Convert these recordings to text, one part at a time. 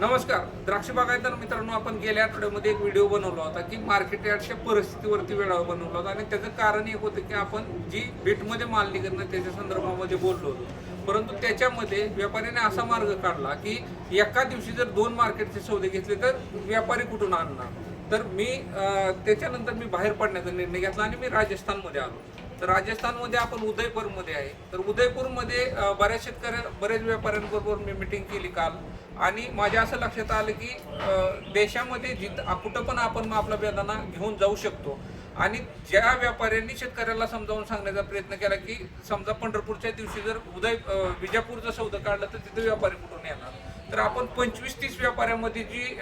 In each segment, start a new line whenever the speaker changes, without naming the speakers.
नमस्कार. द्राक्ष बागायतदार मित्रांनो, आपण गेल्या आठवड्यामध्ये एक व्हिडिओ बनवला होता की मार्केट यार्डच्या परिस्थितीवरती वेळा बनवला होता आणि त्याचं कारण एक होतं की आपण जी बीटमध्ये माल निघत नाही त्याच्या संदर्भामध्ये बोललो होतो. परंतु त्याच्यामध्ये व्यापाऱ्याने असा मार्ग काढला की एका दिवशी जर 2 मार्केटचे सौदे घेतले तर व्यापारी कुठून आणणार. तर त्याच्यानंतर मी बाहेर पडण्याचा निर्णय घेतला आणि मी राजस्थानमध्ये आलो. तर राजस्थानमध्ये आपण उदयपूरमध्ये आहे. तर उदयपूरमध्ये बऱ्याच व्यापाऱ्यांबरोबर मी मिटिंग केली काल आणि माझ्या असं लक्षात आलं की देशामध्ये कुठं पण आपण आपला बेदाणा घेऊन जाऊ शकतो. आणि ज्या व्यापाऱ्यांनी शेतकऱ्याला समजावून सांगण्याचा प्रयत्न केला की समजा पंढरपूरच्या दिवशी जर विजापूरचं सौदा काढलं तर तिथे व्यापारी कुठून येणार. तर आपण 25-30 व्यापाऱ्यामध्ये जी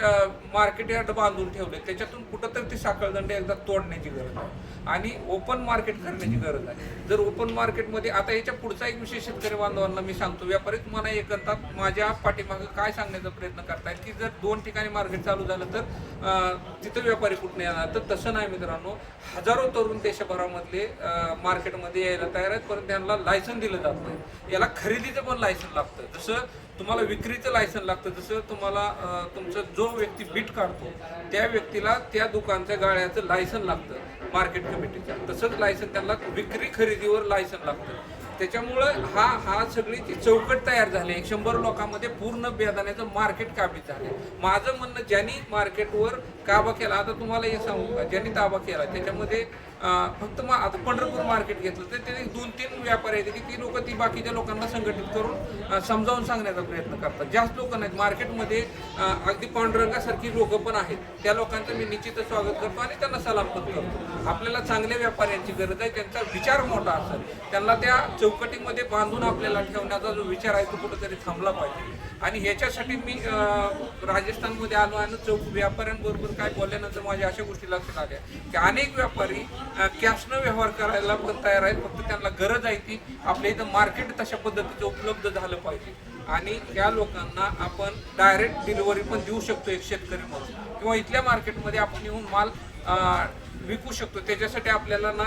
मार्केट यार्ड बांधून ठेवले त्याच्यातून कुठंतरी ती साखळदंड एकदा तोडण्याची गरज आहे आणि ओपन मार्केट करण्याची गरज आहे. जर ओपन मार्केटमध्ये आता याच्या पुढचा एक विषय शेतकरी बांधवांना मी सांगतो, व्यापारी तुम्हाला एकंतात माझ्या पाठीमागं काय सांगण्याचा प्रयत्न करतायत की जर 2 ठिकाणी मार्केट चालू झालं तर तिथं व्यापारी कुठून येणार. तर तसं नाही मित्रांनो, हजारो तरुण देशभरामधले मार्केटमध्ये यायला तयार आहेत, परंतु त्यांना लायसन दिलं जात नाही. याला खरेदीचं पण लायसन लागतं. जसं तुम्हाला विक्रीचं लायसन लागतं, जसं तुम्हाला तुमचा जो व्यक्ती बीट काढतो त्या व्यक्तीला त्या दुकानच्या गाळ्याचं लायसन लागतं मार्केट कमिटीचं, तसंच लायसन त्यांना विक्री खरेदीवर लायसन लागतं. त्याच्यामुळं हा सगळी ती चौकट तयार झाली. 100 लोकांमध्ये पूर्ण बेदाण्याचं मार्केट काबीज झाले. माझं म्हणणं, ज्यांनी मार्केटवर काबा केला, आता तुम्हाला हे सांगू का, ज्यांनी ताबा केला त्याच्यामध्ये फक्त आता पंढरपूर मार्केट घेतलं तर ते 2-3 व्यापारी आहेत की ती लोक ती बाकीच्या लोकांना संघटित करून समजावून सांगण्याचा प्रयत्न करतात. जास्त लोक नाहीत मार्केटमध्ये. अगदी पांडुरंगासारखी लोक पण आहेत. त्या लोकांचं मी निश्चितच स्वागत करतो आणि त्यांना सलाम पण करतो. आपल्याला चांगल्या व्यापाऱ्यांची गरज आहे, त्यांचा विचार मोठा असेल, त्यांना त्या चौकटीमध्ये बांधून आपल्याला ठेवण्याचा जो विचार आहे तो कुठेतरी थांबला पाहिजे. आणि ह्याच्यासाठी मी राजस्थानमध्ये आलो आणि व्यापाऱ्यांबरोबर काय बोलल्यानंतर माझ्या अशा गोष्टी लक्षात आल्या की अनेक व्यापारी कॅशनं व्यवहार करायला पण तयार आहेत. फक्त त्यांना गरज आहे की आपल्या इथं मार्केट तशा पद्धतीचं उपलब्ध झालं पाहिजे आणि त्या लोकांना आपण डायरेक्ट डिलिव्हरी पण देऊ शकतो एक शेतकरी म्हणून, किंवा इथल्या मार्केटमध्ये आपण येऊन माल विकू शकतो. त्याच्यासाठी आपल्याला ना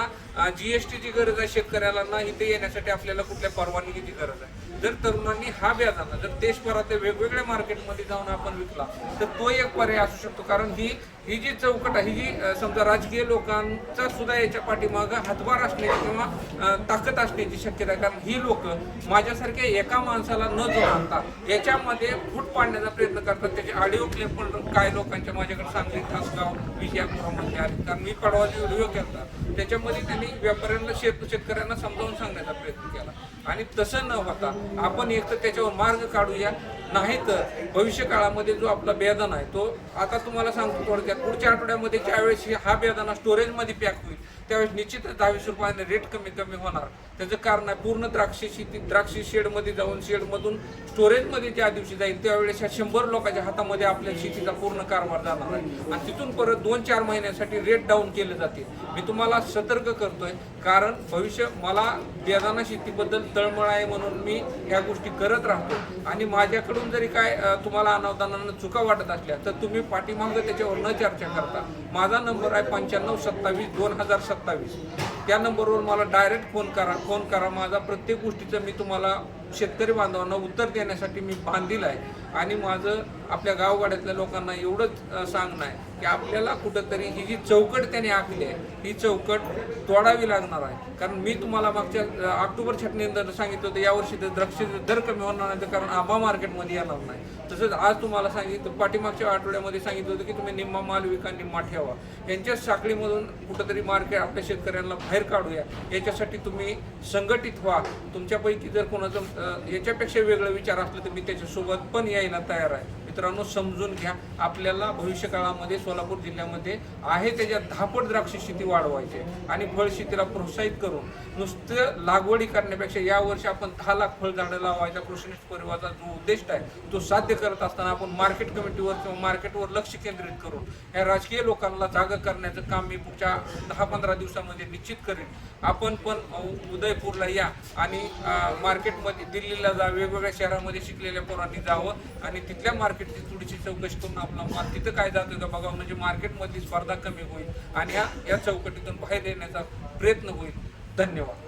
GSTची गरज आहे शेतकऱ्याला, ना इथे येण्यासाठी आपल्याला कुठल्या परवानगीची गरज आहे. जर तरुणांनी हा बेदाणा जर देशभरातल्या वेगवेगळ्या मार्केटमध्ये जाऊन आपण विकला तर तो एक पर्याय असू शकतो. कारण ही जी चौकट आहे, ही जी समजा राजकीय लोकांचा सुद्धा याच्या पाठीमागं हातभार असण्याची किंवा ताकद असण्याची शक्यता आहे. कारण ही लोक माझ्यासारख्या एका माणसाला न जोडता याच्यामध्ये फूट पाडण्याचा प्रयत्न करतात. त्याचे ऑडिओ क्लिप पण काही लोकांच्या माझ्याकडे सांगली, तासगाव, विजयापुरामध्ये आले. कारण मी परवाची व्हिडिओ केला त्याच्यामध्ये त्यांनी व्यापाऱ्यांना शेतकऱ्यांना समजावून सांगण्याचा प्रयत्न केला. आणि तसं न होता आपण एक तर त्याच्यावर मार्ग काढूया, नाही तर भविष्य काळामध्ये जो आपला बेदाणा आहे तो, आता तुम्हाला सांगतो थोडक्यात, पुढच्या आठवड्यामध्ये ज्यावेळेस हा बेदाणा स्टोरेजमध्ये पॅक होईल त्यावेळेस निश्चितच 22 रुपयाने रेट कमी होणार. त्याचं कारण आहे पूर्ण द्राक्षी शेडमध्ये जाऊन शेडमधून स्टोरेजमध्ये ज्या दिवशी जाईल त्यावेळेस ह्या 100 लोकांच्या हातामध्ये आपल्या शेतीचा पूर्ण कारभार जाणार आहे आणि तिथून परत 2-4 महिन्यासाठी रेट डाऊन केले जाते. मी तुम्हाला सतर्क करतोय, कारण भविष्य मला बेदाणा शेतीबद्दल तळमळ आहे म्हणून मी ह्या गोष्टी करत राहतो. आणि माझ्याकडून जरी काय तुम्हाला अनावधानानं चुका वाटत असल्या तर तुम्ही पाठीमागं त्याच्यावर न चर्चा करता माझा नंबर आहे 9527-2027. त्या नंबरवर मला डायरेक्ट फोन करा. माझा प्रत्येक गोष्टीचं मी तुम्हाला शेतकरी बांधवांना उत्तर देण्यासाठी मी बांधील आहे. आणि माझं आपल्या गावगाड्यातल्या लोकांना एवढंच सांगणं आहे की आपल्याला कुठंतरी ही जी चौकट त्याने आखली आहे ही चौकट तोडावी लागणार आहे. कारण मी तुम्हाला मागच्या ऑक्टोबर छटणीनंतर सांगितलं होतं यावर्षी द्राक्ष दर कमी होणार नाही, कारण आंबा मार्केटमध्ये येणार नाही. तसंच आज तुम्हाला सांगितलं, पाठीमागच्या आठवड्यामध्ये सांगितलं होतं की तुम्ही निम्मा माल विका, निम्मा ठेवा. यांच्या साखळीमधून कुठंतरी मार्केट आपल्या शेतकऱ्यांना बाहेर काढूया. याच्यासाठी तुम्ही संघटित व्हा. तुमच्यापैकी जर कोणाचं याच्यापेक्षा वेगळं विचार असलं तर मी त्याच्यासोबत पण यायला तयार आहे. मित्रांनो, समजून घ्या. आपल्याला भविष्य काळामध्ये सोलापूर जिल्ह्यामध्ये आहे त्याच्या 10 पट द्राक्ष शेती वाढवायची आणि फळशेतीला प्रोत्साहित करून नुसतं लागवडी करण्यापेक्षा यावर्षी आपण 10 लाख फळझाडं लावायचा कृषीनिष्ठ परिवाराचा जो उद्दिष्ट आहे तो साध्य करत असताना आपण मार्केट कमिटीवर किंवा मार्केटवर लक्ष केंद्रित करून या राजकीय लोकांना जागा करण्याचं काम मी पुढच्या 10-15 दिवसामध्ये निश्चित करेन. आपण पण उदयपूरला या आणि मार्केटमध्ये दिल्लीला जा, वेगवेगळ्या शहरामध्ये शिकलेल्या पोरांनी जावं आणि तिथल्या मार्केटची थोडीशी चौकशी करून आपला माल तिथं काय जातं का बघा. म्हणजे मार्केटमधली स्पर्धा कमी होईल आणि या चौकटीतून बाहेर येण्याचा प्रयत्न होईल. धन्यवाद.